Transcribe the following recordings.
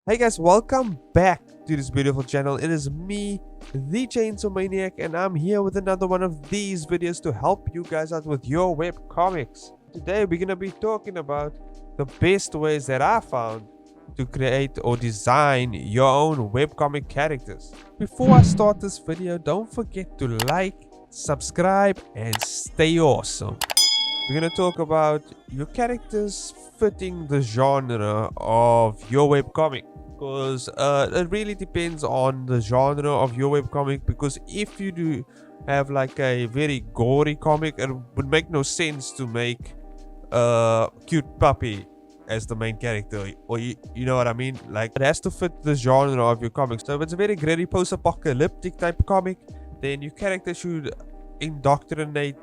Hey guys, welcome back to this beautiful channel. It is me, the Chainsaw Maniac, and I'm here with another one of these videos to help you guys out with your webcomics. Today we're gonna be talking about the best ways that I found to create or design your own webcomic characters. Before I start this video, don't forget to like, subscribe, and stay awesome. We're gonna talk about your characters fitting the genre of your webcomic, because it really depends on the genre of your webcomic. Because if you do have like a very gory comic, it would make no sense to make a cute puppy as the main character, or you know what I mean. Like, it has to fit the genre of your comic. So if it's a very gritty post-apocalyptic type comic, then your character should indoctrinate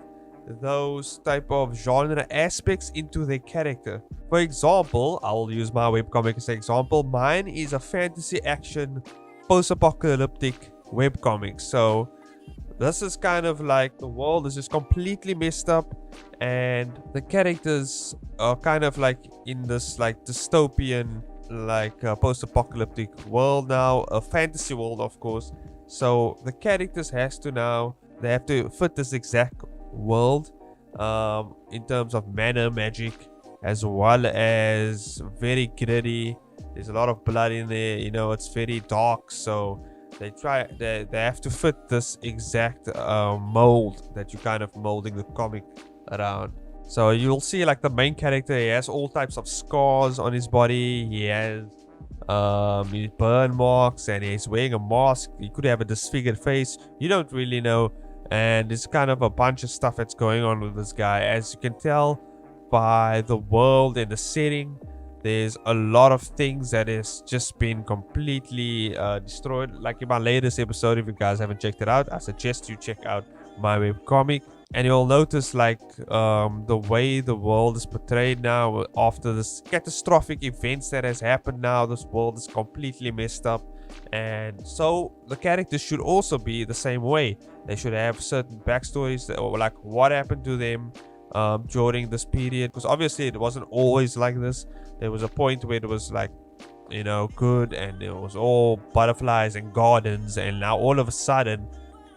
those type of genre aspects into their character. For example, I'll use my webcomic as an example. Mine is a fantasy action post-apocalyptic webcomic. So this is kind of like the world is just completely messed up, and the characters are kind of like in this like dystopian, like post-apocalyptic world now, a fantasy world of course. So the characters they have to fit this exact world in terms of mana, magic, as well as very gritty. There's a lot of blood in there, you know, it's very dark. So they have to fit this exact mold that you're kind of molding the comic around. So you'll see like the main character, he has all types of scars on his body. He has his burn marks, and he's wearing a mask. He could have a disfigured face, you don't really know. And there's kind of a bunch of stuff that's going on with this guy. As you can tell by the world and the setting, there's a lot of things that has just been completely destroyed. Like in my latest episode, if you guys haven't checked it out, I suggest you check out my webcomic, and you'll notice like the way the world is portrayed now after this catastrophic events that has happened. Now this world is completely messed up, and so the characters should also be the same way. They should have certain backstories, or like what happened to them during this period, because obviously it wasn't always like this. There was a point where it was like, you know, good, and it was all butterflies and gardens, and now all of a sudden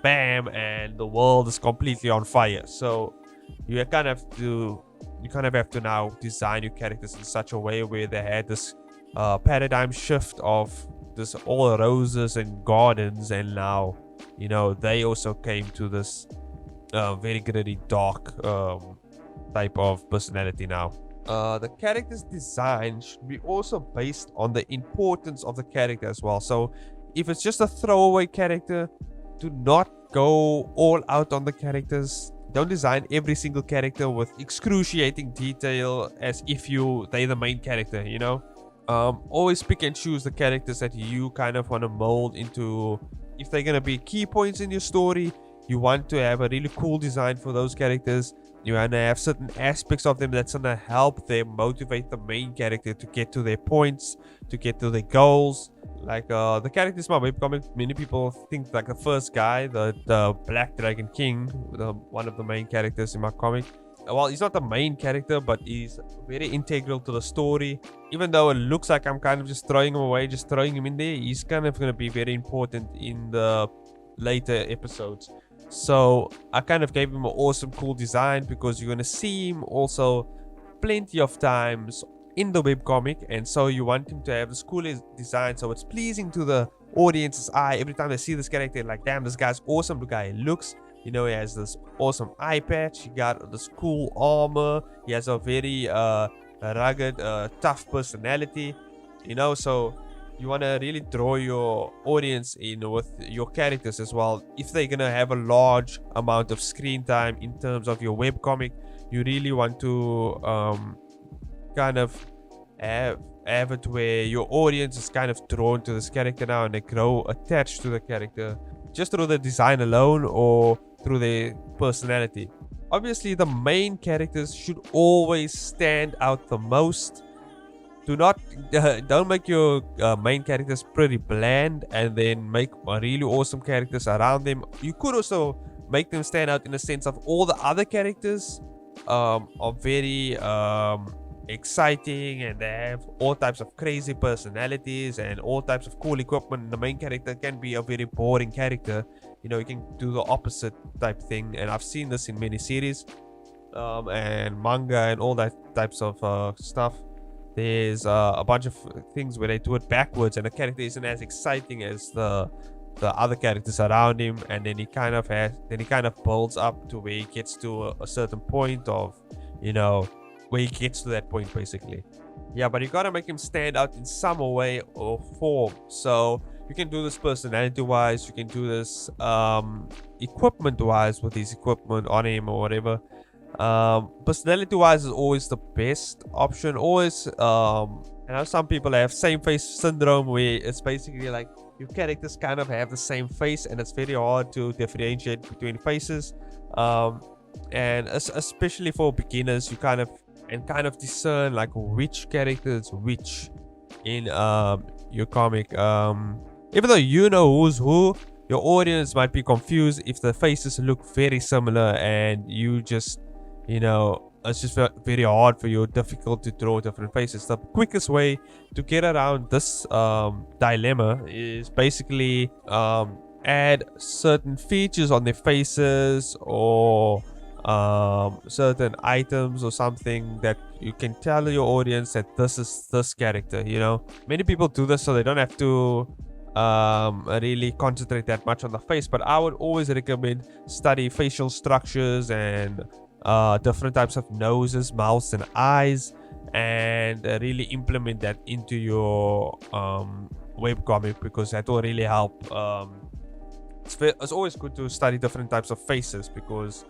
bam, and the world is completely on fire. So you kind of have to now design your characters in such a way where they had this paradigm shift of this all roses and gardens, and now, you know, they also came to this very gritty, dark type of personality now. The character's design should be also based on the importance of the character as well. So if it's just a throwaway character, do not go all out on the characters. Don't design every single character with excruciating detail as if they're the main character, you know. Always pick and choose the characters that you kind of want to mold into. If they're gonna be key points in your story, you want to have a really cool design for those characters. You want to have certain aspects of them that's gonna help them motivate the main character to get to their points, to get to their goals. Like the characters in my webcomic, many people think like the first guy, the Black Dragon King, one of the main characters in my comic. Well, he's not the main character, but he's very integral to the story. Even though it looks like I'm kind of just throwing him away, just throwing him in there, he's kind of going to be very important in the later episodes. So I kind of gave him an awesome, cool design, because you're going to see him also plenty of times in the webcomic, and so you want him to have this cool design so it's pleasing to the audience's eye. Every time they see this character, like, damn, this guy's awesome. Look how he looks. You know, he has this awesome eye patch, he got this cool armor, he has a very rugged, tough personality, you know. So you want to really draw your audience in with your characters as well. If they're gonna have a large amount of screen time in terms of your webcomic, you really want to kind of have it where your audience is kind of drawn to this character now, and they grow attached to the character just through the design alone or through their personality. Obviously the main characters should always stand out the most. Don't make your main characters pretty bland and then make really awesome characters around them. You could also make them stand out in the sense of all the other characters are very exciting, and they have all types of crazy personalities and all types of cool equipment. The main character can be a very boring character. You know, you can do the opposite type thing, and I've seen this in many series and manga and all that types of stuff. There's a bunch of things where they do it backwards, and the character isn't as exciting as the other characters around him, and then he kind of builds up to where he gets to a certain point of, you know, where he gets to that point basically. Yeah, but you gotta make him stand out in some way or form. So you can do this personality wise, you can do this equipment wise with his equipment on him or whatever. Personality wise is always the best option. Always I know some people have same face syndrome, where it's basically like your characters kind of have the same face, and it's very hard to differentiate between faces. And especially for beginners, you kind of discern like which character is which in your comic. Even though you know who's who, your audience might be confused if the faces look very similar, and you just, you know, it's just very hard for you, difficult to draw different faces. The quickest way to get around this dilemma is basically add certain features on their faces, or certain items or something that you can tell your audience that this is this character. You know, many people do this so they don't have to really concentrate that much on the face, but I would always recommend study facial structures and different types of noses, mouths, and eyes, and really implement that into your webcomic, because that will really help. It's always good to study different types of faces, because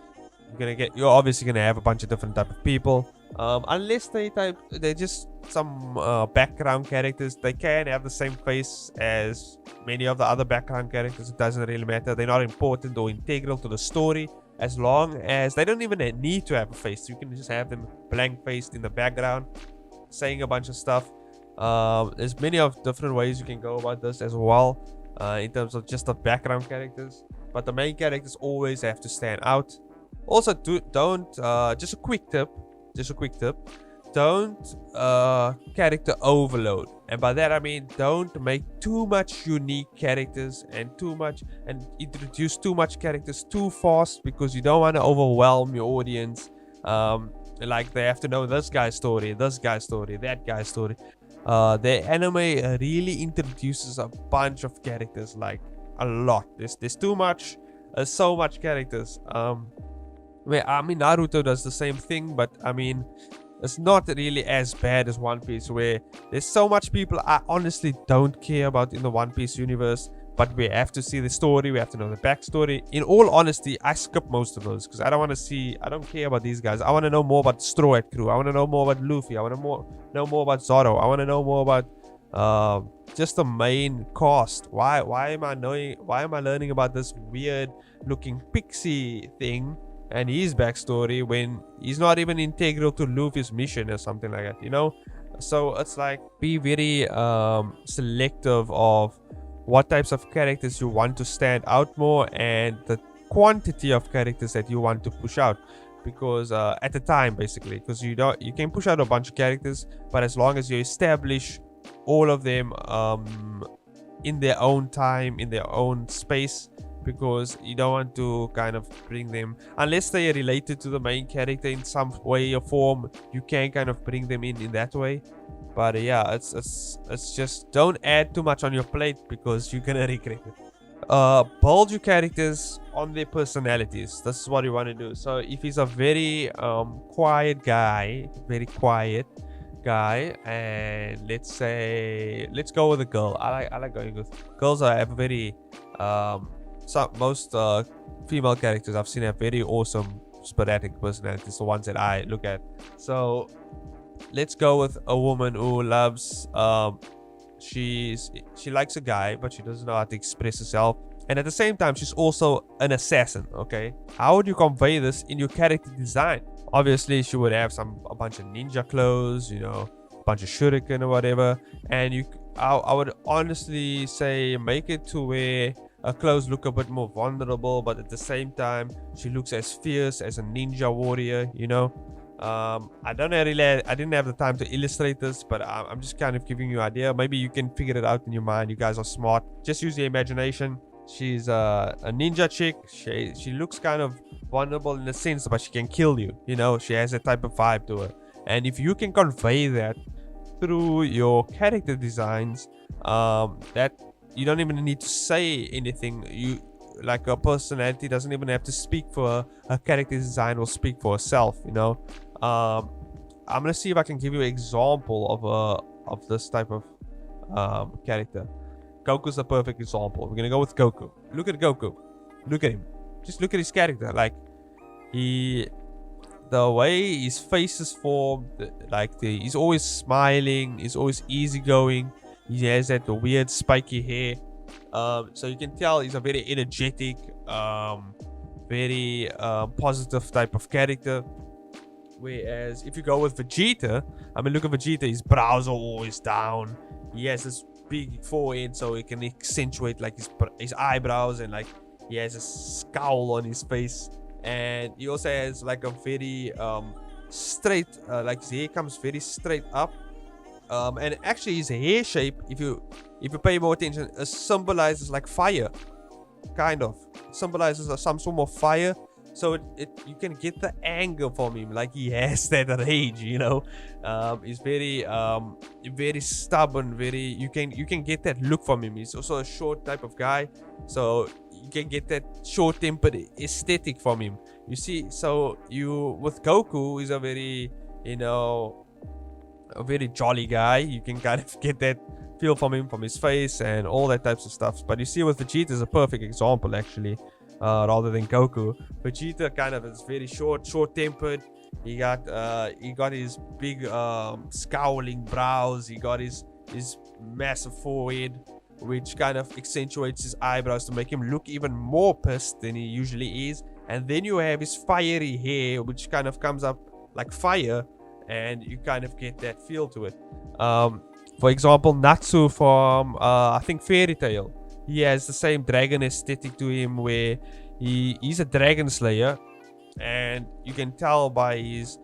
you're obviously gonna have a bunch of different type of people, unless they're just some background characters. They can have the same face as many of the other background characters. It doesn't really matter. They're not important or integral to the story, as long as they don't even need to have a face. You can just have them blank faced in the background saying a bunch of stuff. There's many of different ways you can go about this as well, in terms of just the background characters, but the main characters always have to stand out. Also, don't just a quick tip, don't character overload, and by that I mean don't make too much unique characters and introduce too much characters too fast, because you don't want to overwhelm your audience. Like they have to know this guy's story, that guy's story. The anime really introduces a bunch of characters, like a lot. There's too much, so much characters. Where I mean Naruto does the same thing, but I mean it's not really as bad as One Piece, where there's so much people I honestly don't care about in the One Piece universe, but we have to see the story, we have to know the backstory. In all honesty, I skip most of those because I don't care about these guys. I want to know more about Straw Hat Crew. I want to know more about Luffy. I want to know more about Zoro. I want to know more about just the main cast. Why am I learning about this weird looking pixie thing and his backstory when he's not even integral to Luffy's mission or something like that, you know? So it's like, be very selective of what types of characters you want to stand out more, and the quantity of characters that you want to push out, because at the time basically, because you can push out a bunch of characters, but as long as you establish all of them in their own time, in their own space, because you don't want to kind of bring them, unless they are related to the main character in some way or form, you can kind of bring them in that way. But yeah, it's just don't add too much on your plate, because you're gonna regret it. Build your characters on their personalities. This is what you want to do. So if he's a very quiet guy, and let's go with a girl. I like going with girls. I have a very most female characters I've seen have very awesome sporadic personalities, the ones that I look at. So let's go with a woman who loves she likes a guy, but she doesn't know how to express herself, and at the same time she's also an assassin. Okay, how would you convey this in your character design? Obviously she would have a bunch of ninja clothes, you know, a bunch of shuriken or whatever, and I would honestly say make it to where her clothes look a bit more vulnerable, but at the same time she looks as fierce as a ninja warrior, you know. I didn't have the time to illustrate this, but I'm just kind of giving you an idea. Maybe you can figure it out in your mind. You guys are smart. Just use your imagination. She's a ninja chick. She looks kind of vulnerable in a sense, but she can kill you. You know, she has that type of vibe to her. And if you can convey that through your character designs, that you don't even need to say anything. You like, a personality doesn't even have to speak for her. Her character design will speak for herself. You know. I'm gonna see if I can give you an example of this type of character. Goku's a perfect example. We're gonna go with Goku. Look at Goku. Look at him. Just look at his character. Like, the way his face is formed, he's always smiling. He's always easygoing. He has that weird spiky hair. So you can tell he's a very energetic, very positive type of character. Whereas if you go with Vegeta, I mean, look at Vegeta. His brows are always down. He has this big forehead, so he can accentuate like his eyebrows, and like he has a scowl on his face. And he also has like a very straight, like his hair comes very straight up. And actually his hair shape, if you pay more attention, symbolizes like fire, kind of symbolizes some form of fire. So you can get the anger from him, like he has that rage, you know. He's very very stubborn, you can get that look from him. He's also a short type of guy, so you can get that short-tempered aesthetic from him. You see, so with Goku, he's a very, you know, a very jolly guy. You can kind of get that feel from him, from his face and all that types of stuff. But you see, with Vegeta is a perfect example, actually. Rather than Goku, Vegeta kind of is very short-tempered. He got his big scowling brows. He got his massive forehead, which kind of accentuates his eyebrows to make him look even more pissed than he usually is. And then you have his fiery hair, which kind of comes up like fire, and you kind of get that feel to it. For example, Natsu from I think Fairy Tail. He has the same dragon aesthetic to him, where he's a dragon slayer, and you can tell by his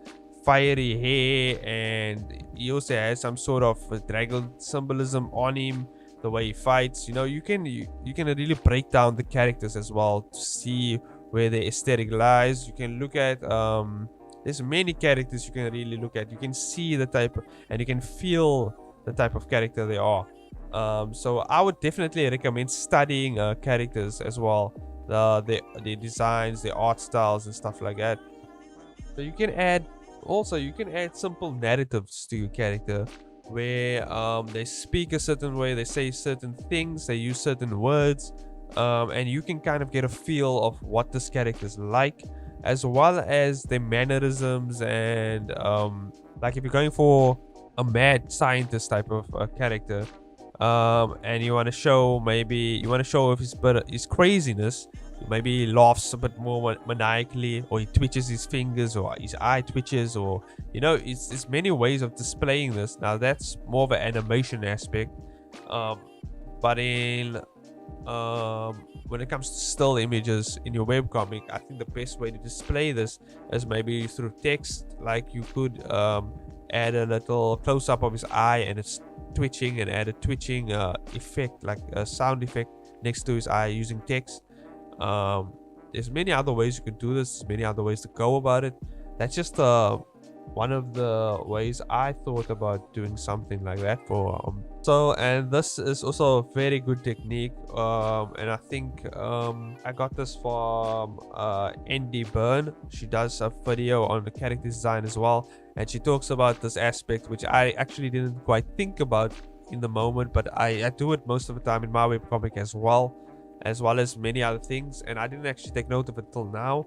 fiery hair, and he also has some sort of dragon symbolism on him, the way he fights. You know, you can really break down the characters as well to see where the aesthetic lies. You can look at there's many characters you can really look at. You can see the type, and you can feel the type of character they are. So I would definitely recommend studying characters as well, the designs, the art styles and stuff like that. So you can add simple narratives to your character, where they speak a certain way, they say certain things, they use certain words, and you can kind of get a feel of what this character is like, as well as their mannerisms. And like if you're going for a mad scientist type of character, and you want to show his craziness, maybe he laughs a bit more maniacally, or he twitches his fingers, or his eye twitches, or, you know, it's many ways of displaying this. Now that's more of an animation aspect, but when it comes to still images in your webcomic, I think the best way to display this is maybe through text. Like you could add a little close-up of his eye and it's twitching, and add a twitching effect, like a sound effect next to his eye using text. There's many other ways you can do this. There's many other ways to go about it. That's just one of the ways I thought about doing something like that for and this is also a very good technique, and I think I got this from Andy Byrne. She does a video on the character design as well, and she talks about this aspect, which I actually didn't quite think about in the moment, but I do it most of the time in my webcomic as well as many other things, and I didn't actually take note of it till now.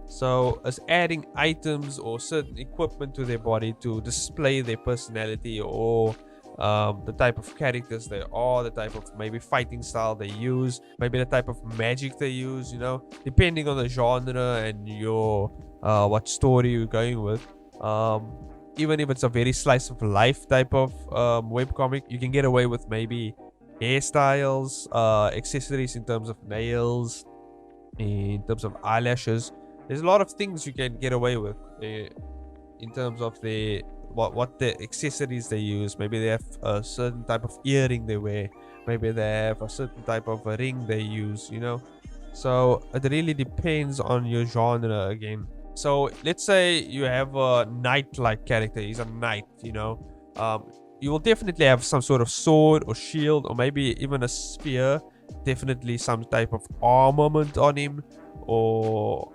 So as adding items or certain equipment to their body to display their personality, or the type of characters they are, the type of maybe fighting style they use, maybe the type of magic they use, you know, depending on the genre and your what story you're going with. Even if it's a very slice of life type of webcomic, you can get away with maybe hairstyles, accessories in terms of nails, in terms of eyelashes. There's a lot of things you can get away with in terms of the what the accessories they use. Maybe they have a certain type of earring they wear, maybe they have a certain type of a ring they use, you know. So it really depends on your genre again. So let's say you have a knight-like character. He's a knight, you know. You will definitely have some sort of sword or shield, or maybe even a spear. Definitely some type of armament on him, or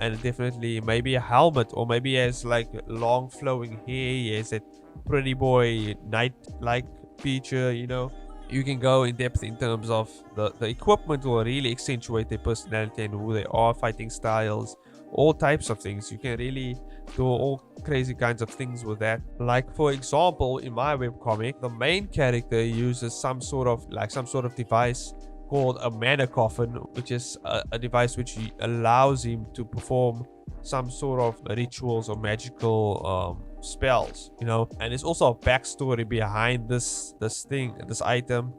and definitely maybe a helmet, or maybe he has like long flowing hair. He has that pretty boy knight-like feature, you know. You can go in depth in terms of the equipment will really accentuate their personality and who they are, fighting styles, all types of things. You can really do all crazy kinds of things with that. Like for example, in my webcomic, the main character uses some sort of device called a mana coffin, which is a device which allows him to perform some sort of rituals or magical spells, you know. And there's also a backstory behind this item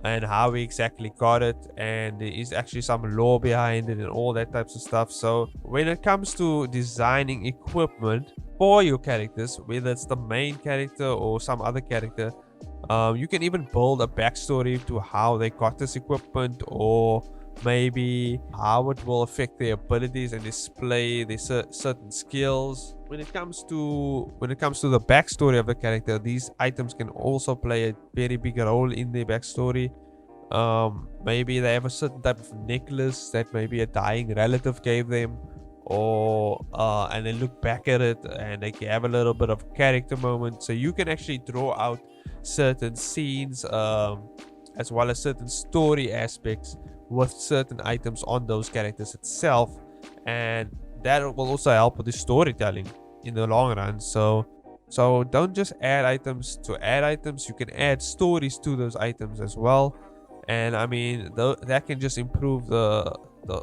and how he exactly got it, and there is actually some lore behind it and all that types of stuff. So when it comes to designing equipment for your characters, whether it's the main character or some other character, you can even build a backstory to how they got this equipment, or maybe how it will affect their abilities and display their certain skills. When it comes to the backstory of the character, these items can also play a very big role in their backstory. Maybe they have a certain type of necklace that maybe a dying relative gave them, or and they look back at it and they have a little bit of character moment. So you can actually draw out certain scenes, as well as certain story aspects with certain items on those characters itself, and that will also help with the storytelling in the long run. So don't just add items to add items, you can add stories to those items as well. And I mean, that can just improve the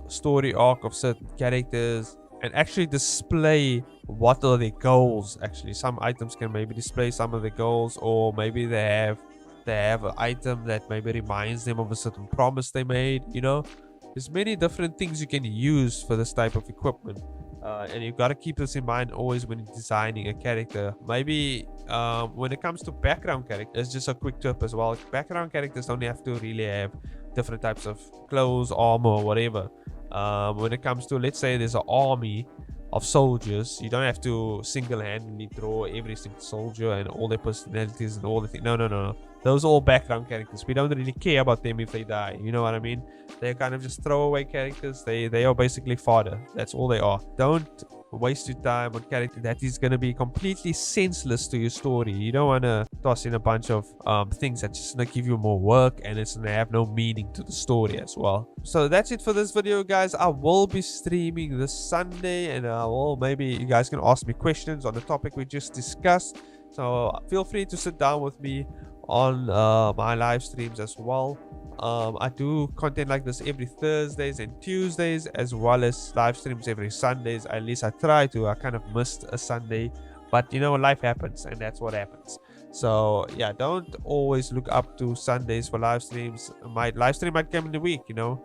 story arc of certain characters and actually display what are their goals. Actually, some items can maybe display some of the goals, or maybe they have an item that maybe reminds them of a certain promise they made, you know. There's many different things you can use for this type of equipment, and you've got to keep this in mind always when designing a character. Maybe when it comes to background characters, just a quick tip as well, background characters don't have to really have different types of clothes, armor, or whatever. When it comes to, let's say there's an army of soldiers, you don't have to single-handedly draw every single soldier and all their personalities and all the things. No. Those are all background characters. We don't really care about them if they die. You know what I mean? They're kind of just throwaway characters. They are basically fodder. That's all they are. Don't waste your time on character that is going to be completely senseless to your story. You don't want to toss in a bunch of things that just going to give you more work, and it's going to have no meaning to the story as well. So that's it for this video, guys. I will be streaming this Sunday, and maybe you guys can ask me questions on the topic we just discussed. So feel free to sit down with me on my live streams as well. I do content like this every Thursdays and Tuesdays, as well as live streams every Sundays. At least I try to. I kind of missed a Sunday, but you know, life happens, and that's what happens. So yeah, don't always look up to Sundays for live streams. My live stream might come in the week, you know.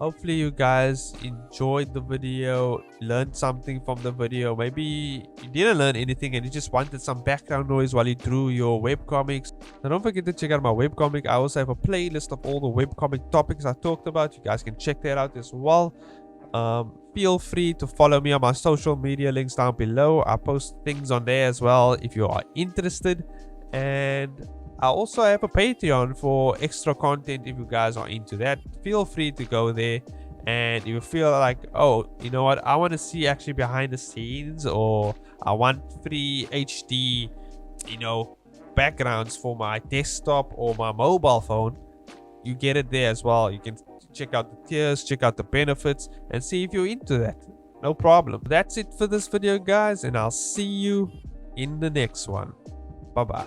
Hopefully you guys enjoyed the video, learned something from the video. Maybe you didn't learn anything and you just wanted some background noise while you drew your webcomics. Now don't forget to check out my webcomic. I also have a playlist of all the webcomic topics I talked about. You guys can check that out as well. Feel free to follow me on my social media links down below. I post things on there as well if you are interested. And I also have a Patreon for extra content if you guys are into that. Feel free to go there, and you feel like, oh, you know what, I want to see actually behind the scenes, or I want free HD, you know, backgrounds for my desktop or my mobile phone. You get it there as well. You can check out the tiers, check out the benefits, and see if you're into that. No problem. That's it for this video, guys, and I'll see you in the next one. Bye bye.